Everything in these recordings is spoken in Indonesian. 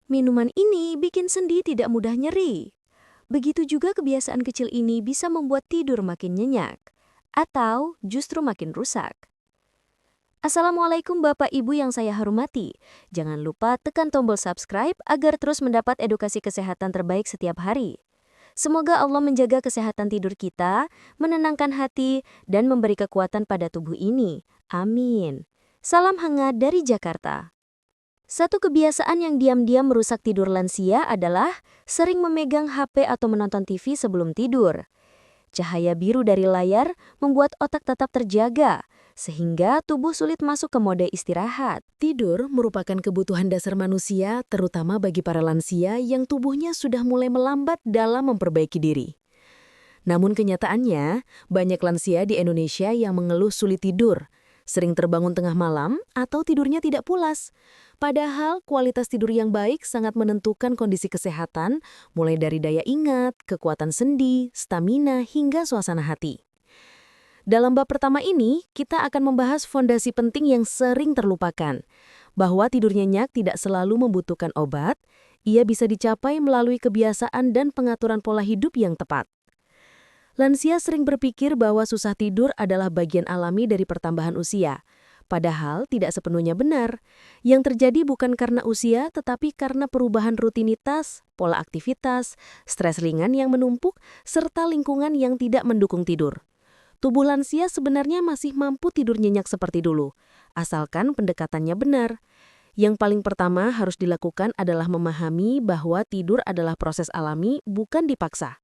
Minuman ini bikin sendi tidak mudah nyeri. Begitu juga kebiasaan kecil ini bisa membuat tidur makin nyenyak atau justru makin rusak. Assalamualaikum Bapak Ibu yang saya hormati. Jangan lupa tekan tombol subscribe agar terus mendapat edukasi kesehatan terbaik setiap hari. Semoga Allah menjaga kesehatan tidur kita, menenangkan hati, dan memberi kekuatan pada tubuh ini. Amin. Salam hangat dari Jakarta. Satu kebiasaan yang diam-diam merusak tidur lansia adalah sering memegang HP atau menonton TV sebelum tidur. Cahaya biru dari layar membuat otak tetap terjaga, sehingga tubuh sulit masuk ke mode istirahat. Tidur merupakan kebutuhan dasar manusia, terutama bagi para lansia yang tubuhnya sudah mulai melambat dalam memperbaiki diri. Namun kenyataannya, banyak lansia di Indonesia yang mengeluh sulit tidur, sering terbangun tengah malam atau tidurnya tidak pulas. Padahal kualitas tidur yang baik sangat menentukan kondisi kesehatan, mulai dari daya ingat, kekuatan sendi, stamina, hingga suasana hati. Dalam bab pertama ini, kita akan membahas fondasi penting yang sering terlupakan, bahwa tidur nyenyak tidak selalu membutuhkan obat, ia bisa dicapai melalui kebiasaan dan pengaturan pola hidup yang tepat. Lansia sering berpikir bahwa susah tidur adalah bagian alami dari pertambahan usia, padahal tidak sepenuhnya benar. Yang terjadi bukan karena usia, tetapi karena perubahan rutinitas, pola aktivitas, stres ringan yang menumpuk, serta lingkungan yang tidak mendukung tidur. Tubuh lansia sebenarnya masih mampu tidur nyenyak seperti dulu, asalkan pendekatannya benar. Yang paling pertama harus dilakukan adalah memahami bahwa tidur adalah proses alami, bukan dipaksa.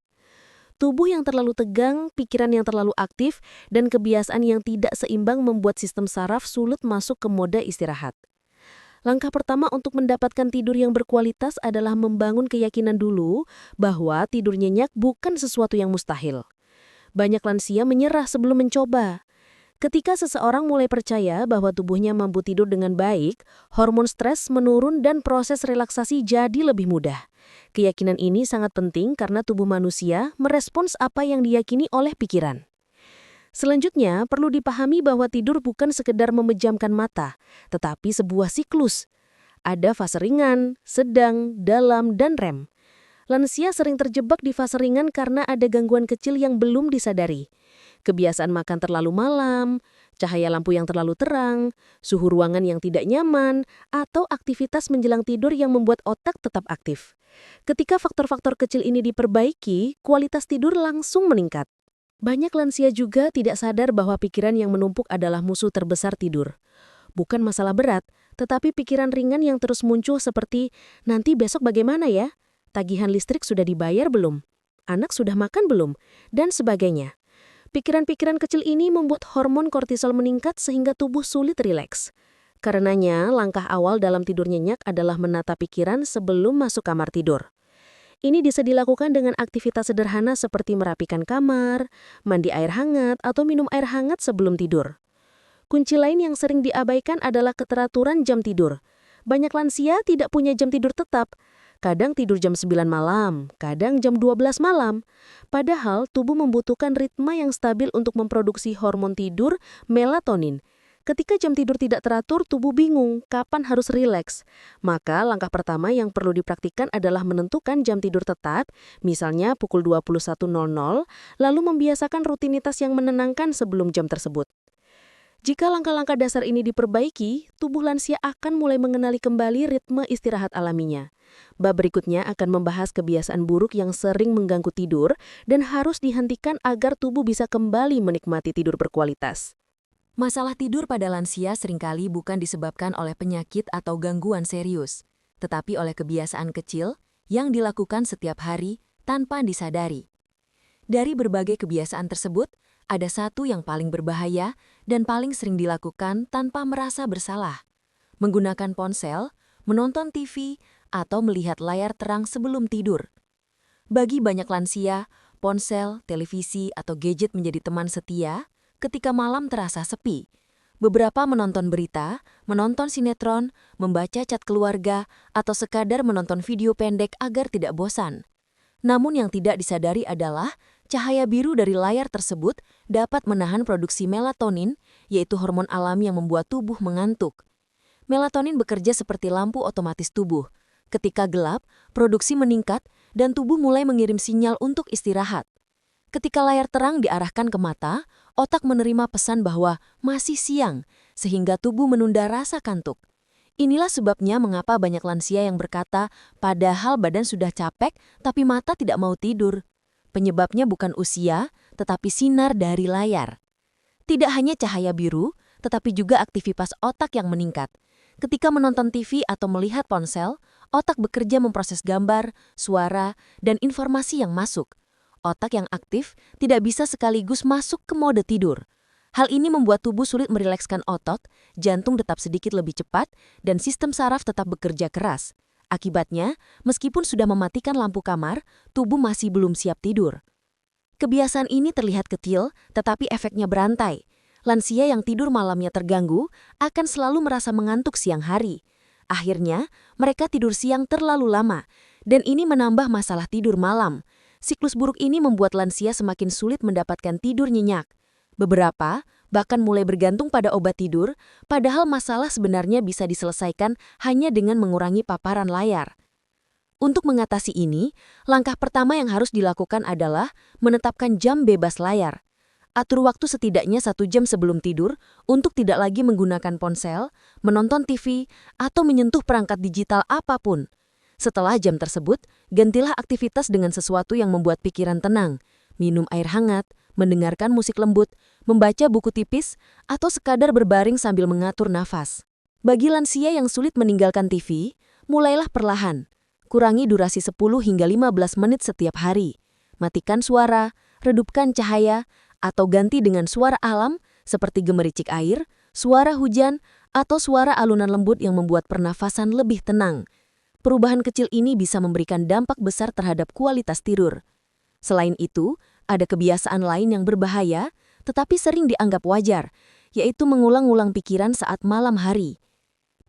Tubuh yang terlalu tegang, pikiran yang terlalu aktif, dan kebiasaan yang tidak seimbang membuat sistem saraf sulit masuk ke mode istirahat. Langkah pertama untuk mendapatkan tidur yang berkualitas adalah membangun keyakinan dulu bahwa tidur nyenyak bukan sesuatu yang mustahil. Banyak lansia menyerah sebelum mencoba. Ketika seseorang mulai percaya bahwa tubuhnya mampu tidur dengan baik, hormon stres menurun dan proses relaksasi jadi lebih mudah. Keyakinan ini sangat penting karena tubuh manusia merespons apa yang diyakini oleh pikiran. Selanjutnya, perlu dipahami bahwa tidur bukan sekedar memejamkan mata, tetapi sebuah siklus. Ada fase ringan, sedang, dalam, dan REM. Lansia sering terjebak di fase ringan karena ada gangguan kecil yang belum disadari. Kebiasaan makan terlalu malam, cahaya lampu yang terlalu terang, suhu ruangan yang tidak nyaman, atau aktivitas menjelang tidur yang membuat otak tetap aktif. Ketika faktor-faktor kecil ini diperbaiki, kualitas tidur langsung meningkat. Banyak lansia juga tidak sadar bahwa pikiran yang menumpuk adalah musuh terbesar tidur. Bukan masalah berat, tetapi pikiran ringan yang terus muncul seperti, nanti besok bagaimana ya? Tagihan listrik sudah dibayar belum? Anak sudah makan belum? Dan sebagainya. Pikiran-pikiran kecil ini membuat hormon kortisol meningkat sehingga tubuh sulit rileks. Karenanya, langkah awal dalam tidur nyenyak adalah menata pikiran sebelum masuk kamar tidur. Ini bisa dilakukan dengan aktivitas sederhana seperti merapikan kamar, mandi air hangat, atau minum air hangat sebelum tidur. Kunci lain yang sering diabaikan adalah keteraturan jam tidur. Banyak lansia tidak punya jam tidur tetap. Kadang tidur jam 9 malam, kadang jam 12 malam. Padahal tubuh membutuhkan ritme yang stabil untuk memproduksi hormon tidur, melatonin. Ketika jam tidur tidak teratur, tubuh bingung kapan harus rileks. Maka langkah pertama yang perlu dipraktikkan adalah menentukan jam tidur tetap, misalnya pukul 21.00, lalu membiasakan rutinitas yang menenangkan sebelum jam tersebut. Jika langkah-langkah dasar ini diperbaiki, tubuh lansia akan mulai mengenali kembali ritme istirahat alaminya. Bab berikutnya akan membahas kebiasaan buruk yang sering mengganggu tidur dan harus dihentikan agar tubuh bisa kembali menikmati tidur berkualitas. Masalah tidur pada lansia seringkali bukan disebabkan oleh penyakit atau gangguan serius, tetapi oleh kebiasaan kecil yang dilakukan setiap hari tanpa disadari. Dari berbagai kebiasaan tersebut, ada satu yang paling berbahaya dan paling sering dilakukan tanpa merasa bersalah. Menggunakan ponsel, menonton TV, atau melihat layar terang sebelum tidur. Bagi banyak lansia, ponsel, televisi, atau gadget menjadi teman setia ketika malam terasa sepi. Beberapa menonton berita, menonton sinetron, membaca chat keluarga, atau sekadar menonton video pendek agar tidak bosan. Namun yang tidak disadari adalah cahaya biru dari layar tersebut dapat menahan produksi melatonin, yaitu hormon alami yang membuat tubuh mengantuk. Melatonin bekerja seperti lampu otomatis tubuh. Ketika gelap, produksi meningkat dan tubuh mulai mengirim sinyal untuk istirahat. Ketika layar terang diarahkan ke mata, otak menerima pesan bahwa masih siang, sehingga tubuh menunda rasa kantuk. Inilah sebabnya mengapa banyak lansia yang berkata, padahal badan sudah capek, tapi mata tidak mau tidur. Penyebabnya bukan usia, tetapi sinar dari layar. Tidak hanya cahaya biru, tetapi juga aktivitas otak yang meningkat. Ketika menonton TV atau melihat ponsel, otak bekerja memproses gambar, suara, dan informasi yang masuk. Otak yang aktif tidak bisa sekaligus masuk ke mode tidur. Hal ini membuat tubuh sulit merilekskan otot, jantung tetap sedikit lebih cepat, dan sistem saraf tetap bekerja keras. Akibatnya, meskipun sudah mematikan lampu kamar, tubuh masih belum siap tidur. Kebiasaan ini terlihat kecil, tetapi efeknya berantai. Lansia yang tidur malamnya terganggu akan selalu merasa mengantuk siang hari. Akhirnya, mereka tidur siang terlalu lama, dan ini menambah masalah tidur malam. Siklus buruk ini membuat lansia semakin sulit mendapatkan tidur nyenyak. Beberapa bahkan mulai bergantung pada obat tidur, padahal masalah sebenarnya bisa diselesaikan hanya dengan mengurangi paparan layar. Untuk mengatasi ini, langkah pertama yang harus dilakukan adalah menetapkan jam bebas layar. Atur waktu setidaknya 1 jam sebelum tidur untuk tidak lagi menggunakan ponsel, menonton TV, atau menyentuh perangkat digital apapun. Setelah jam tersebut, gantilah aktivitas dengan sesuatu yang membuat pikiran tenang. Minum air hangat, mendengarkan musik lembut, membaca buku tipis, atau sekadar berbaring sambil mengatur nafas. Bagi lansia yang sulit meninggalkan TV, mulailah perlahan. Kurangi durasi 10 hingga 15 menit setiap hari. Matikan suara, redupkan cahaya, atau ganti dengan suara alam seperti gemericik air, suara hujan, atau suara alunan lembut yang membuat pernafasan lebih tenang. Perubahan kecil ini bisa memberikan dampak besar terhadap kualitas tidur. Selain itu, ada kebiasaan lain yang berbahaya, tetapi sering dianggap wajar, yaitu mengulang-ulang pikiran saat malam hari.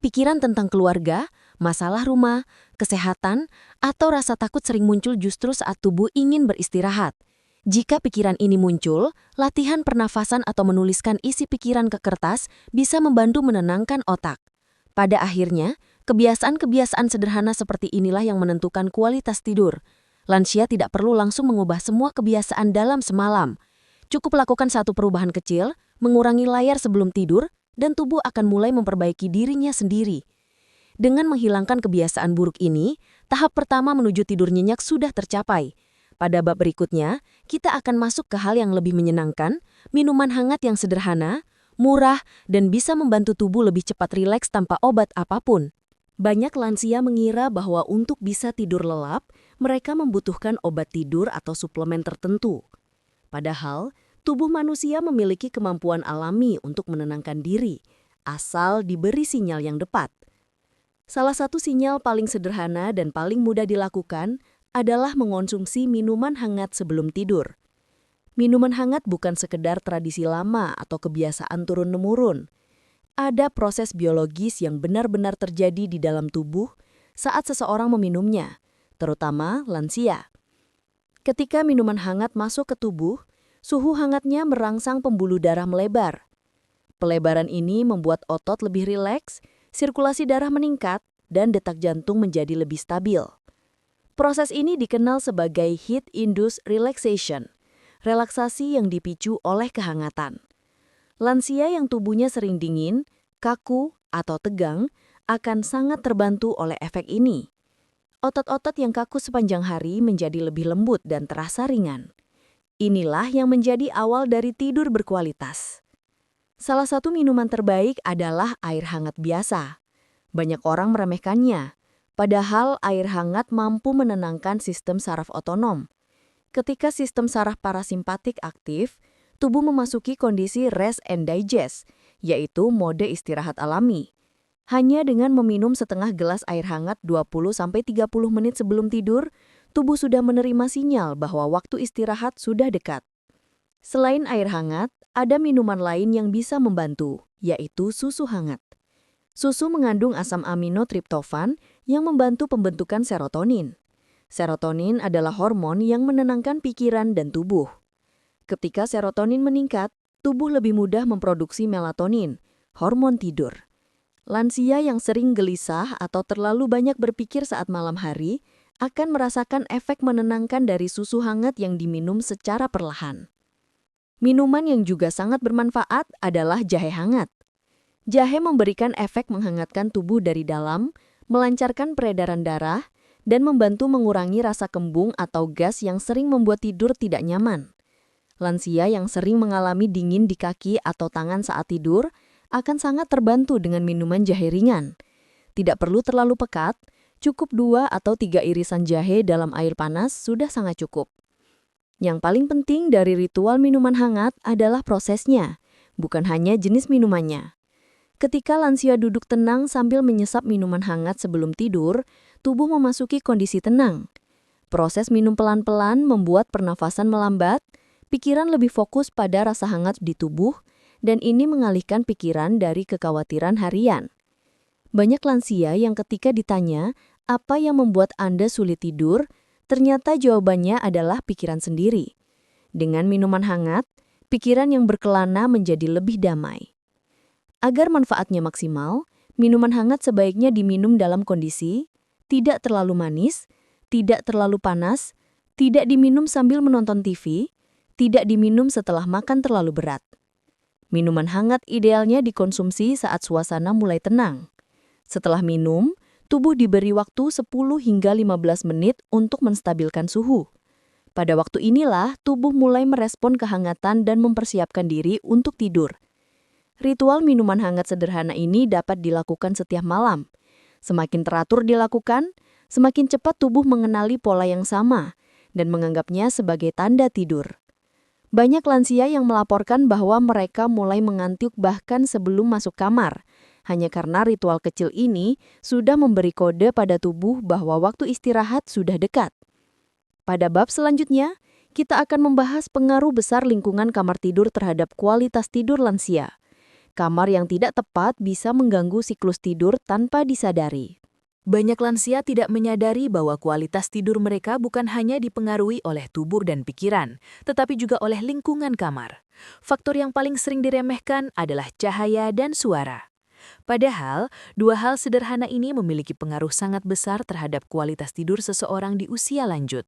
Pikiran tentang keluarga, masalah rumah, kesehatan, atau rasa takut sering muncul justru saat tubuh ingin beristirahat. Jika pikiran ini muncul, latihan pernafasan atau menuliskan isi pikiran ke kertas bisa membantu menenangkan otak. Pada akhirnya, kebiasaan-kebiasaan sederhana seperti inilah yang menentukan kualitas tidur. Lansia tidak perlu langsung mengubah semua kebiasaan dalam semalam. Cukup lakukan satu perubahan kecil, mengurangi layar sebelum tidur, dan tubuh akan mulai memperbaiki dirinya sendiri. Dengan menghilangkan kebiasaan buruk ini, tahap pertama menuju tidur nyenyak sudah tercapai. Pada bab berikutnya, kita akan masuk ke hal yang lebih menyenangkan, minuman hangat yang sederhana, murah, dan bisa membantu tubuh lebih cepat rileks tanpa obat apapun. Banyak lansia mengira bahwa untuk bisa tidur lelap, mereka membutuhkan obat tidur atau suplemen tertentu. Padahal, tubuh manusia memiliki kemampuan alami untuk menenangkan diri, asal diberi sinyal yang tepat. Salah satu sinyal paling sederhana dan paling mudah dilakukan adalah mengonsumsi minuman hangat sebelum tidur. Minuman hangat bukan sekedar tradisi lama atau kebiasaan turun-temurun. Ada proses biologis yang benar-benar terjadi di dalam tubuh saat seseorang meminumnya, terutama lansia. Ketika minuman hangat masuk ke tubuh, suhu hangatnya merangsang pembuluh darah melebar. Pelebaran ini membuat otot lebih rileks, sirkulasi darah meningkat, dan detak jantung menjadi lebih stabil. Proses ini dikenal sebagai heat-induced relaxation, relaksasi yang dipicu oleh kehangatan. Lansia yang tubuhnya sering dingin, kaku, atau tegang akan sangat terbantu oleh efek ini. Otot-otot yang kaku sepanjang hari menjadi lebih lembut dan terasa ringan. Inilah yang menjadi awal dari tidur berkualitas. Salah satu minuman terbaik adalah air hangat biasa. Banyak orang meremehkannya, padahal air hangat mampu menenangkan sistem saraf otonom. Ketika sistem saraf parasimpatik aktif, tubuh memasuki kondisi rest and digest, yaitu mode istirahat alami. Hanya dengan meminum setengah gelas air hangat 20-30 menit sebelum tidur, tubuh sudah menerima sinyal bahwa waktu istirahat sudah dekat. Selain air hangat, ada minuman lain yang bisa membantu, yaitu susu hangat. Susu mengandung asam amino triptofan yang membantu pembentukan serotonin. Serotonin adalah hormon yang menenangkan pikiran dan tubuh. Ketika serotonin meningkat, tubuh lebih mudah memproduksi melatonin, hormon tidur. Lansia yang sering gelisah atau terlalu banyak berpikir saat malam hari akan merasakan efek menenangkan dari susu hangat yang diminum secara perlahan. Minuman yang juga sangat bermanfaat adalah jahe hangat. Jahe memberikan efek menghangatkan tubuh dari dalam, melancarkan peredaran darah, dan membantu mengurangi rasa kembung atau gas yang sering membuat tidur tidak nyaman. Lansia yang sering mengalami dingin di kaki atau tangan saat tidur akan sangat terbantu dengan minuman jahe ringan. Tidak perlu terlalu pekat, cukup 2 atau 3 irisan jahe dalam air panas sudah sangat cukup. Yang paling penting dari ritual minuman hangat adalah prosesnya, bukan hanya jenis minumannya. Ketika lansia duduk tenang sambil menyesap minuman hangat sebelum tidur, tubuh memasuki kondisi tenang. Proses minum pelan-pelan membuat pernafasan melambat, pikiran lebih fokus pada rasa hangat di tubuh, dan ini mengalihkan pikiran dari kekhawatiran harian. Banyak lansia yang ketika ditanya, apa yang membuat Anda sulit tidur, ternyata jawabannya adalah pikiran sendiri. Dengan minuman hangat, pikiran yang berkelana menjadi lebih damai. Agar manfaatnya maksimal, minuman hangat sebaiknya diminum dalam kondisi tidak terlalu manis, tidak terlalu panas, tidak diminum sambil menonton TV, tidak diminum setelah makan terlalu berat. Minuman hangat idealnya dikonsumsi saat suasana mulai tenang. Setelah minum, tubuh diberi waktu 10 hingga 15 menit untuk menstabilkan suhu. Pada waktu inilah tubuh mulai merespon kehangatan dan mempersiapkan diri untuk tidur. Ritual minuman hangat sederhana ini dapat dilakukan setiap malam. Semakin teratur dilakukan, semakin cepat tubuh mengenali pola yang sama dan menganggapnya sebagai tanda tidur. Banyak lansia yang melaporkan bahwa mereka mulai mengantuk bahkan sebelum masuk kamar, hanya karena ritual kecil ini sudah memberi kode pada tubuh bahwa waktu istirahat sudah dekat. Pada bab selanjutnya, kita akan membahas pengaruh besar lingkungan kamar tidur terhadap kualitas tidur lansia. Kamar yang tidak tepat bisa mengganggu siklus tidur tanpa disadari. Banyak lansia tidak menyadari bahwa kualitas tidur mereka bukan hanya dipengaruhi oleh tubuh dan pikiran, tetapi juga oleh lingkungan kamar. Faktor yang paling sering diremehkan adalah cahaya dan suara. Padahal, dua hal sederhana ini memiliki pengaruh sangat besar terhadap kualitas tidur seseorang di usia lanjut.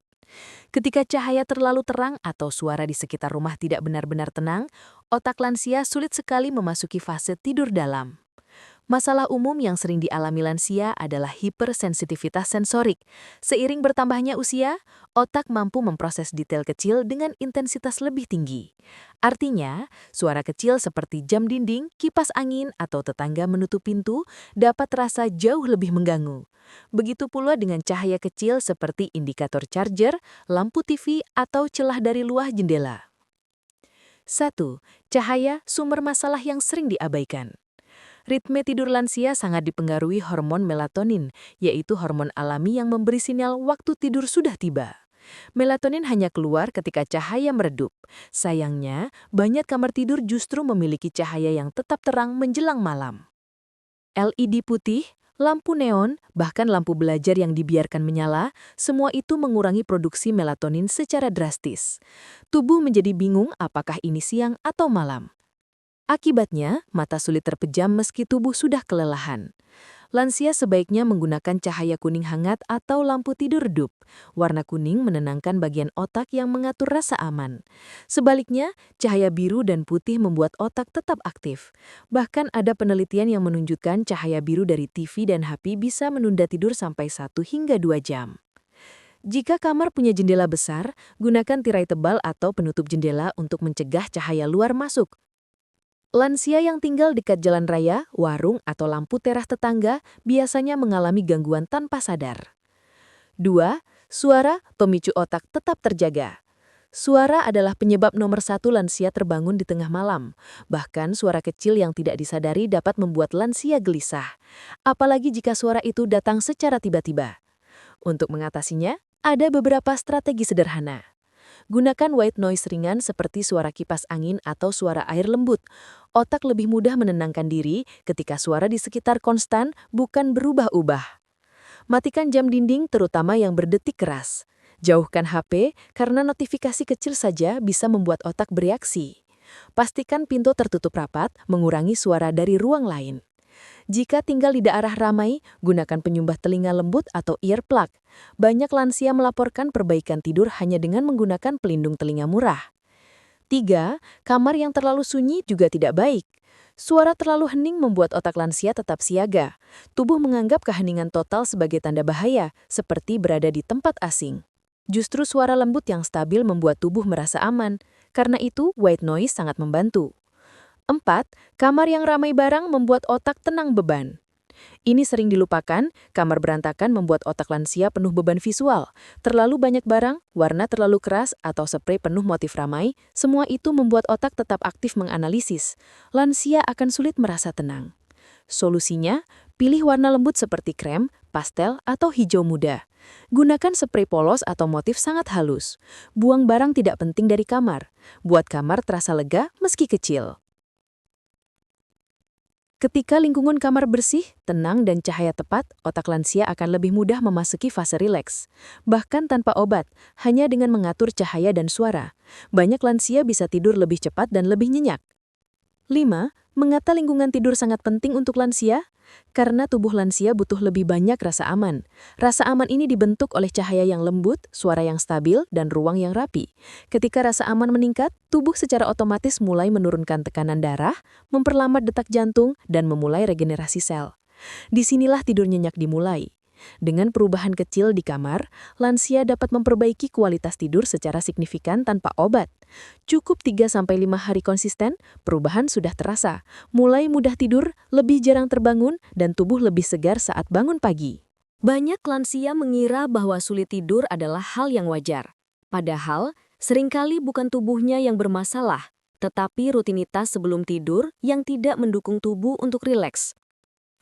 Ketika cahaya terlalu terang atau suara di sekitar rumah tidak benar-benar tenang, otak lansia sulit sekali memasuki fase tidur dalam. Masalah umum yang sering dialami lansia adalah hipersensitivitas sensorik. Seiring bertambahnya usia, otak mampu memproses detail kecil dengan intensitas lebih tinggi. Artinya, suara kecil seperti jam dinding, kipas angin, atau tetangga menutup pintu dapat terasa jauh lebih mengganggu. Begitu pula dengan cahaya kecil seperti indikator charger, lampu TV, atau celah dari luar jendela. 1. Cahaya, sumber masalah yang sering diabaikan. Ritme tidur lansia sangat dipengaruhi hormon melatonin, yaitu hormon alami yang memberi sinyal waktu tidur sudah tiba. Melatonin hanya keluar ketika cahaya meredup. Sayangnya, banyak kamar tidur justru memiliki cahaya yang tetap terang menjelang malam. LED putih, lampu neon, bahkan lampu belajar yang dibiarkan menyala, semua itu mengurangi produksi melatonin secara drastis. Tubuh menjadi bingung apakah ini siang atau malam. Akibatnya, mata sulit terpejam meski tubuh sudah kelelahan. Lansia sebaiknya menggunakan cahaya kuning hangat atau lampu tidur redup. Warna kuning menenangkan bagian otak yang mengatur rasa aman. Sebaliknya, cahaya biru dan putih membuat otak tetap aktif. Bahkan ada penelitian yang menunjukkan cahaya biru dari TV dan HP bisa menunda tidur sampai 1 hingga 2 jam. Jika kamar punya jendela besar, gunakan tirai tebal atau penutup jendela untuk mencegah cahaya luar masuk. Lansia yang tinggal dekat jalan raya, warung, atau lampu teras tetangga biasanya mengalami gangguan tanpa sadar. 2. Suara, pemicu otak tetap terjaga. Suara adalah penyebab nomor 1 lansia terbangun di tengah malam. Bahkan suara kecil yang tidak disadari dapat membuat lansia gelisah. Apalagi jika suara itu datang secara tiba-tiba. Untuk mengatasinya, ada beberapa strategi sederhana. Gunakan white noise ringan seperti suara kipas angin atau suara air lembut. Otak lebih mudah menenangkan diri ketika suara di sekitar konstan, bukan berubah-ubah. Matikan jam dinding terutama yang berdetik keras. Jauhkan HP karena notifikasi kecil saja bisa membuat otak bereaksi. Pastikan pintu tertutup rapat, mengurangi suara dari ruang lain. Jika tinggal di daerah ramai, gunakan penyumbah telinga lembut atau earplug. Banyak lansia melaporkan perbaikan tidur hanya dengan menggunakan pelindung telinga murah. 3. Kamar yang terlalu sunyi juga tidak baik. Suara terlalu hening membuat otak lansia tetap siaga. Tubuh menganggap keheningan total sebagai tanda bahaya, seperti berada di tempat asing. Justru suara lembut yang stabil membuat tubuh merasa aman. Karena itu, white noise sangat membantu. 4. Kamar yang ramai barang membuat otak tenang beban. Ini sering dilupakan, kamar berantakan membuat otak lansia penuh beban visual. Terlalu banyak barang, warna terlalu keras, atau sprei penuh motif ramai, semua itu membuat otak tetap aktif menganalisis. Lansia akan sulit merasa tenang. Solusinya, pilih warna lembut seperti krem, pastel, atau hijau muda. Gunakan sprei polos atau motif sangat halus. Buang barang tidak penting dari kamar. Buat kamar terasa lega meski kecil. Ketika lingkungan kamar bersih, tenang, dan cahaya tepat, otak lansia akan lebih mudah memasuki fase rileks. Bahkan tanpa obat, hanya dengan mengatur cahaya dan suara. Banyak lansia bisa tidur lebih cepat dan lebih nyenyak. 5. Mengapa lingkungan tidur sangat penting untuk lansia? Karena tubuh lansia butuh lebih banyak rasa aman. Rasa aman ini dibentuk oleh cahaya yang lembut, suara yang stabil, dan ruang yang rapi. Ketika rasa aman meningkat, tubuh secara otomatis mulai menurunkan tekanan darah, memperlambat detak jantung, dan memulai regenerasi sel. Disinilah tidur nyenyak dimulai. Dengan perubahan kecil di kamar, lansia dapat memperbaiki kualitas tidur secara signifikan tanpa obat. Cukup 3-5 hari konsisten, perubahan sudah terasa. Mulai mudah tidur, lebih jarang terbangun, dan tubuh lebih segar saat bangun pagi. Banyak lansia mengira bahwa sulit tidur adalah hal yang wajar. Padahal, seringkali bukan tubuhnya yang bermasalah, tetapi rutinitas sebelum tidur yang tidak mendukung tubuh untuk rileks.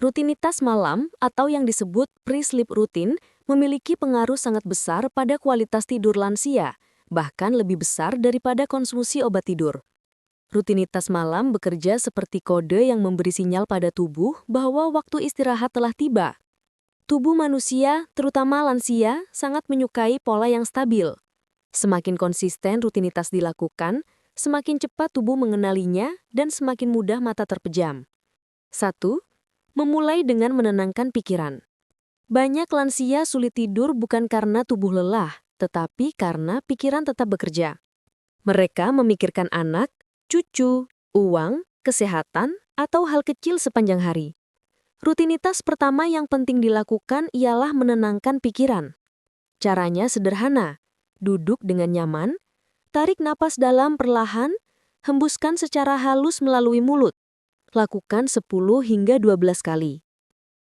Rutinitas malam atau yang disebut pre-sleep routine memiliki pengaruh sangat besar pada kualitas tidur lansia, bahkan lebih besar daripada konsumsi obat tidur. Rutinitas malam bekerja seperti kode yang memberi sinyal pada tubuh bahwa waktu istirahat telah tiba. Tubuh manusia, terutama lansia, sangat menyukai pola yang stabil. Semakin konsisten rutinitas dilakukan, semakin cepat tubuh mengenalinya dan semakin mudah mata terpejam. 1. Memulai dengan menenangkan pikiran. Banyak lansia sulit tidur bukan karena tubuh lelah, tetapi karena pikiran tetap bekerja. Mereka memikirkan anak, cucu, uang, kesehatan, atau hal kecil sepanjang hari. Rutinitas pertama yang penting dilakukan ialah menenangkan pikiran. Caranya sederhana, duduk dengan nyaman, tarik napas dalam perlahan, hembuskan secara halus melalui mulut. Lakukan 10 hingga 12 kali.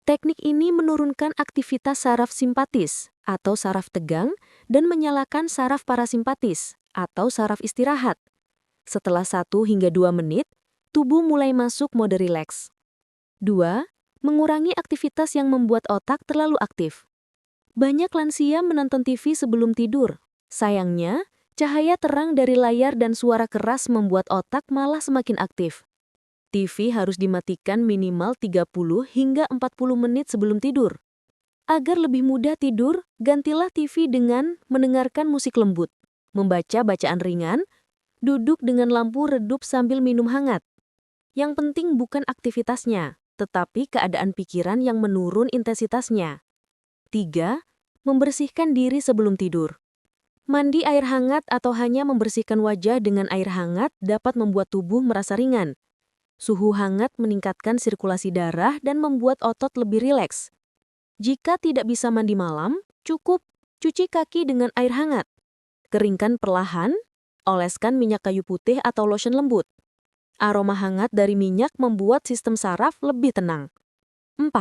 Teknik ini menurunkan aktivitas saraf simpatis atau saraf tegang dan menyalakan saraf parasimpatis atau saraf istirahat. Setelah 1 hingga 2 menit, tubuh mulai masuk mode rileks. 2. Mengurangi aktivitas yang membuat otak terlalu aktif. Banyak lansia menonton TV sebelum tidur. Sayangnya, cahaya terang dari layar dan suara keras membuat otak malah semakin aktif. TV harus dimatikan minimal 30 hingga 40 menit sebelum tidur. Agar lebih mudah tidur, gantilah TV dengan mendengarkan musik lembut, membaca bacaan ringan, duduk dengan lampu redup sambil minum hangat. Yang penting bukan aktivitasnya, tetapi keadaan pikiran yang menurun intensitasnya. 3. Membersihkan diri sebelum tidur. Mandi air hangat atau hanya membersihkan wajah dengan air hangat dapat membuat tubuh merasa ringan. Suhu hangat meningkatkan sirkulasi darah dan membuat otot lebih rileks. Jika tidak bisa mandi malam, cukup cuci kaki dengan air hangat. Keringkan perlahan, oleskan minyak kayu putih atau lotion lembut. Aroma hangat dari minyak membuat sistem saraf lebih tenang. 4.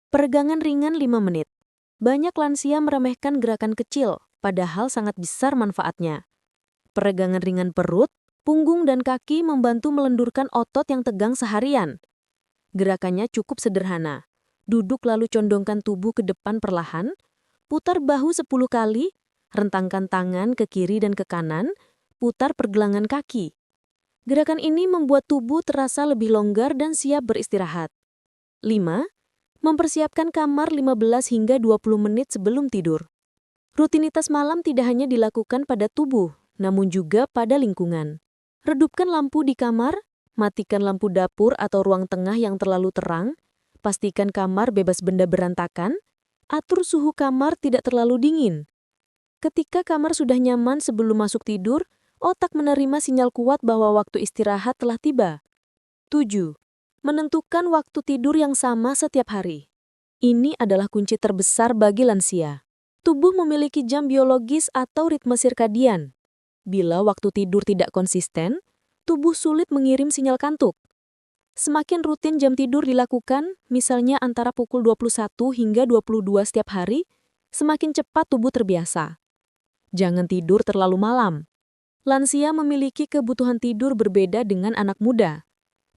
Peregangan ringan 5 menit. Banyak lansia meremehkan gerakan kecil, padahal sangat besar manfaatnya. Peregangan ringan perut, punggung dan kaki membantu melendurkan otot yang tegang seharian. Gerakannya cukup sederhana. Duduk lalu condongkan tubuh ke depan perlahan, putar bahu 10 kali, rentangkan tangan ke kiri dan ke kanan, putar pergelangan kaki. Gerakan ini membuat tubuh terasa lebih longgar dan siap beristirahat. 5. Mempersiapkan kamar 15 hingga 20 menit sebelum tidur. Rutinitas malam tidak hanya dilakukan pada tubuh, namun juga pada lingkungan. Redupkan lampu di kamar, matikan lampu dapur atau ruang tengah yang terlalu terang, pastikan kamar bebas benda berantakan, atur suhu kamar tidak terlalu dingin. Ketika kamar sudah nyaman sebelum masuk tidur, otak menerima sinyal kuat bahwa waktu istirahat telah tiba. 7. Menentukan waktu tidur yang sama setiap hari. Ini adalah kunci terbesar bagi lansia. Tubuh memiliki jam biologis atau ritme sirkadian. Bila waktu tidur tidak konsisten, tubuh sulit mengirim sinyal kantuk. Semakin rutin jam tidur dilakukan, misalnya antara pukul 21 hingga 22 setiap hari, semakin cepat tubuh terbiasa. Jangan tidur terlalu malam. Lansia memiliki kebutuhan tidur berbeda dengan anak muda.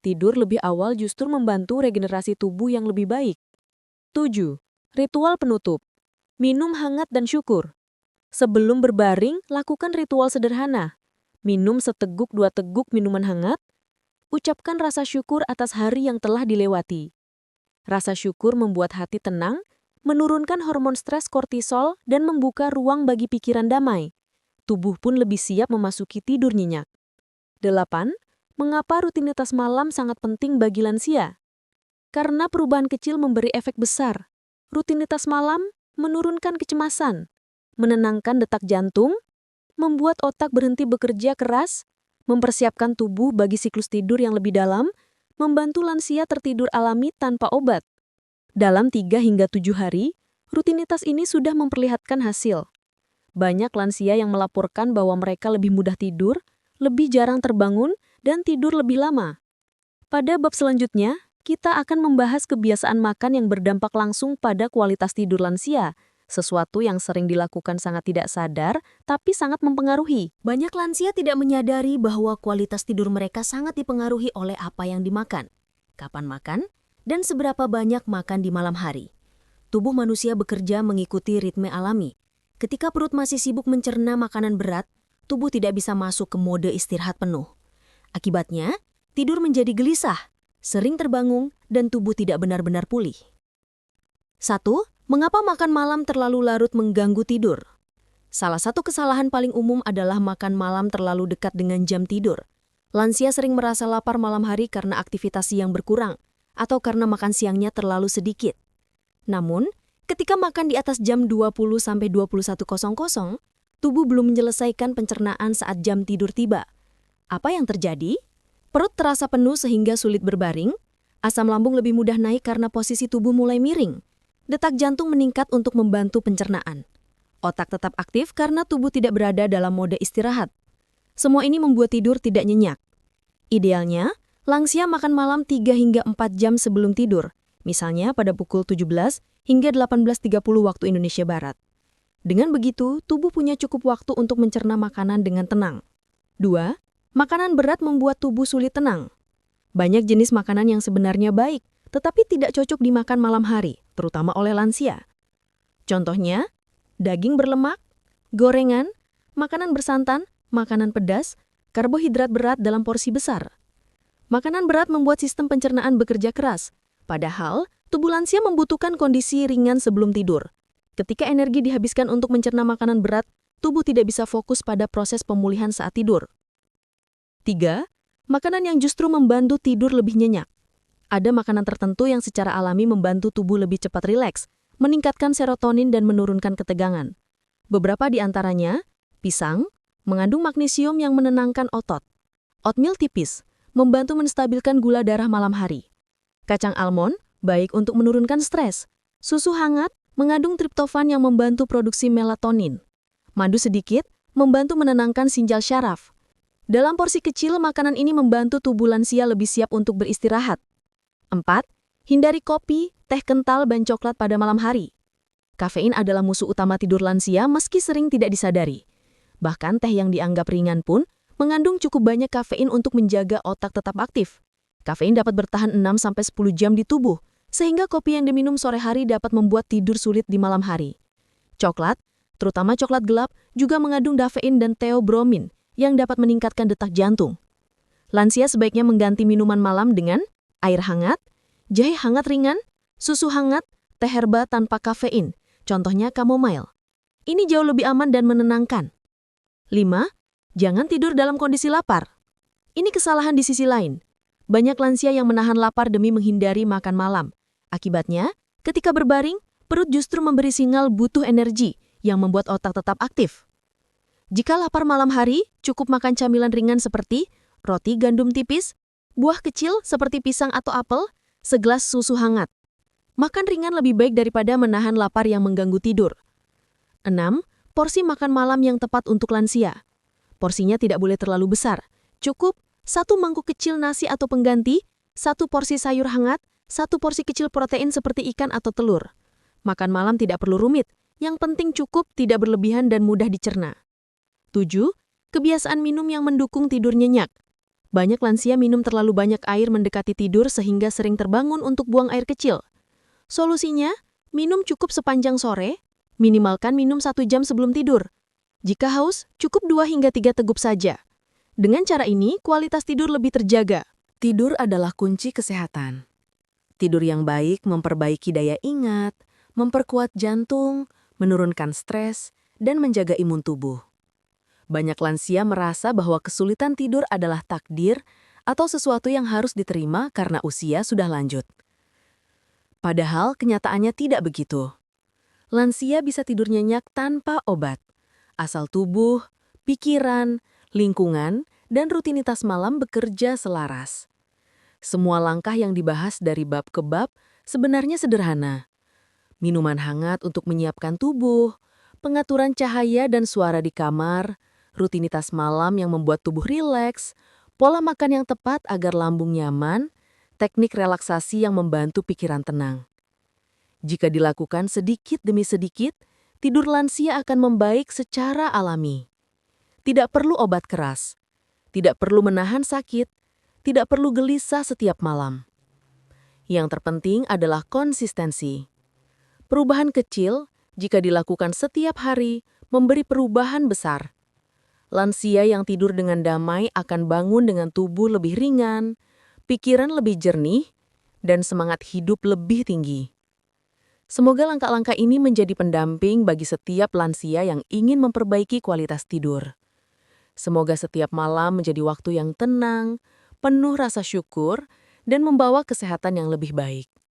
Tidur lebih awal justru membantu regenerasi tubuh yang lebih baik. 7. Ritual penutup. Minum hangat dan syukur. Sebelum berbaring, lakukan ritual sederhana. Minum seteguk 2 teguk minuman hangat. Ucapkan rasa syukur atas hari yang telah dilewati. Rasa syukur membuat hati tenang, menurunkan hormon stres kortisol, dan membuka ruang bagi pikiran damai. Tubuh pun lebih siap memasuki tidur nyenyak. 8. Mengapa rutinitas malam sangat penting bagi lansia? Karena perubahan kecil memberi efek besar. Rutinitas malam menurunkan kecemasan, menenangkan detak jantung, membuat otak berhenti bekerja keras, mempersiapkan tubuh bagi siklus tidur yang lebih dalam, membantu lansia tertidur alami tanpa obat. Dalam 3 hingga 7 hari, rutinitas ini sudah memperlihatkan hasil. Banyak lansia yang melaporkan bahwa mereka lebih mudah tidur, lebih jarang terbangun, dan tidur lebih lama. Pada bab selanjutnya, kita akan membahas kebiasaan makan yang berdampak langsung pada kualitas tidur lansia, sesuatu yang sering dilakukan sangat tidak sadar, tapi sangat mempengaruhi. Banyak lansia tidak menyadari bahwa kualitas tidur mereka sangat dipengaruhi oleh apa yang dimakan, kapan makan, dan seberapa banyak makan di malam hari. Tubuh manusia bekerja mengikuti ritme alami. Ketika perut masih sibuk mencerna makanan berat, tubuh tidak bisa masuk ke mode istirahat penuh. Akibatnya, tidur menjadi gelisah, sering terbangun, dan tubuh tidak benar-benar pulih. 1. Mengapa makan malam terlalu larut mengganggu tidur? Salah satu kesalahan paling umum adalah makan malam terlalu dekat dengan jam tidur. Lansia sering merasa lapar malam hari karena aktivitas siang berkurang, atau karena makan siangnya terlalu sedikit. Namun, ketika makan di atas jam 20-21.00, tubuh belum menyelesaikan pencernaan saat jam tidur tiba. Apa yang terjadi? Perut terasa penuh sehingga sulit berbaring, asam lambung lebih mudah naik karena posisi tubuh mulai miring. Detak jantung meningkat untuk membantu pencernaan. Otak tetap aktif karena tubuh tidak berada dalam mode istirahat. Semua ini membuat tidur tidak nyenyak. Idealnya, lansia makan malam 3 hingga 4 jam sebelum tidur, misalnya pada pukul 17 hingga 18.30 waktu Indonesia Barat. Dengan begitu, tubuh punya cukup waktu untuk mencerna makanan dengan tenang. 2. Makanan berat membuat tubuh sulit tenang. Banyak jenis makanan yang sebenarnya baik, tetapi tidak cocok dimakan malam hari, terutama oleh lansia. Contohnya, daging berlemak, gorengan, makanan bersantan, makanan pedas, karbohidrat berat dalam porsi besar. Makanan berat membuat sistem pencernaan bekerja keras, padahal tubuh lansia membutuhkan kondisi ringan sebelum tidur. Ketika energi dihabiskan untuk mencerna makanan berat, tubuh tidak bisa fokus pada proses pemulihan saat tidur. 3. Makanan yang justru membantu tidur lebih nyenyak. Ada makanan tertentu yang secara alami membantu tubuh lebih cepat rileks, meningkatkan serotonin dan menurunkan ketegangan. Beberapa di antaranya, pisang, mengandung magnesium yang menenangkan otot. Oatmeal tipis, membantu menstabilkan gula darah malam hari. Kacang almond, baik untuk menurunkan stres. Susu hangat, mengandung triptofan yang membantu produksi melatonin. Madu sedikit, membantu menenangkan sinjal syaraf. Dalam porsi kecil, makanan ini membantu tubuh lansia lebih siap untuk beristirahat. 4. Hindari kopi, teh kental, dan coklat pada malam hari. Kafein adalah musuh utama tidur lansia meski sering tidak disadari. Bahkan teh yang dianggap ringan pun mengandung cukup banyak kafein untuk menjaga otak tetap aktif. Kafein dapat bertahan 6-10 jam di tubuh, sehingga kopi yang diminum sore hari dapat membuat tidur sulit di malam hari. Coklat, terutama coklat gelap, juga mengandung kafein dan theobromine yang dapat meningkatkan detak jantung. Lansia sebaiknya mengganti minuman malam dengan air hangat, jahe hangat ringan, susu hangat, teh herba tanpa kafein, contohnya chamomile. Ini jauh lebih aman dan menenangkan. 5. Jangan tidur dalam kondisi lapar. Ini kesalahan di sisi lain. Banyak lansia yang menahan lapar demi menghindari makan malam. Akibatnya, ketika berbaring, perut justru memberi sinyal butuh energi yang membuat otak tetap aktif. Jika lapar malam hari, cukup makan camilan ringan seperti roti gandum tipis, buah kecil seperti pisang atau apel, segelas susu hangat. Makan ringan lebih baik daripada menahan lapar yang mengganggu tidur. 6. Porsi makan malam yang tepat untuk lansia. Porsinya tidak boleh terlalu besar. Cukup 1 mangkuk kecil nasi atau pengganti, 1 porsi sayur hangat, 1 porsi kecil protein seperti ikan atau telur. Makan malam tidak perlu rumit, yang penting cukup, tidak berlebihan dan mudah dicerna. 7. Kebiasaan minum yang mendukung tidur nyenyak. Banyak lansia minum terlalu banyak air mendekati tidur sehingga sering terbangun untuk buang air kecil. Solusinya, minum cukup sepanjang sore, minimalkan minum 1 jam sebelum tidur. Jika haus, cukup 2 hingga 3 teguk saja. Dengan cara ini, kualitas tidur lebih terjaga. Tidur adalah kunci kesehatan. Tidur yang baik memperbaiki daya ingat, memperkuat jantung, menurunkan stres, dan menjaga imun tubuh. Banyak lansia merasa bahwa kesulitan tidur adalah takdir atau sesuatu yang harus diterima karena usia sudah lanjut. Padahal kenyataannya tidak begitu. Lansia bisa tidur nyenyak tanpa obat, asal tubuh, pikiran, lingkungan, dan rutinitas malam bekerja selaras. Semua langkah yang dibahas dari bab ke bab sebenarnya sederhana. Minuman hangat untuk menyiapkan tubuh, pengaturan cahaya dan suara di kamar, rutinitas malam yang membuat tubuh rileks, pola makan yang tepat agar lambung nyaman, teknik relaksasi yang membantu pikiran tenang. Jika dilakukan sedikit demi sedikit, tidur lansia akan membaik secara alami. Tidak perlu obat keras, tidak perlu menahan sakit, tidak perlu gelisah setiap malam. Yang terpenting adalah konsistensi. Perubahan kecil, jika dilakukan setiap hari, memberi perubahan besar. Lansia yang tidur dengan damai akan bangun dengan tubuh lebih ringan, pikiran lebih jernih, dan semangat hidup lebih tinggi. Semoga langkah-langkah ini menjadi pendamping bagi setiap lansia yang ingin memperbaiki kualitas tidur. Semoga setiap malam menjadi waktu yang tenang, penuh rasa syukur, dan membawa kesehatan yang lebih baik.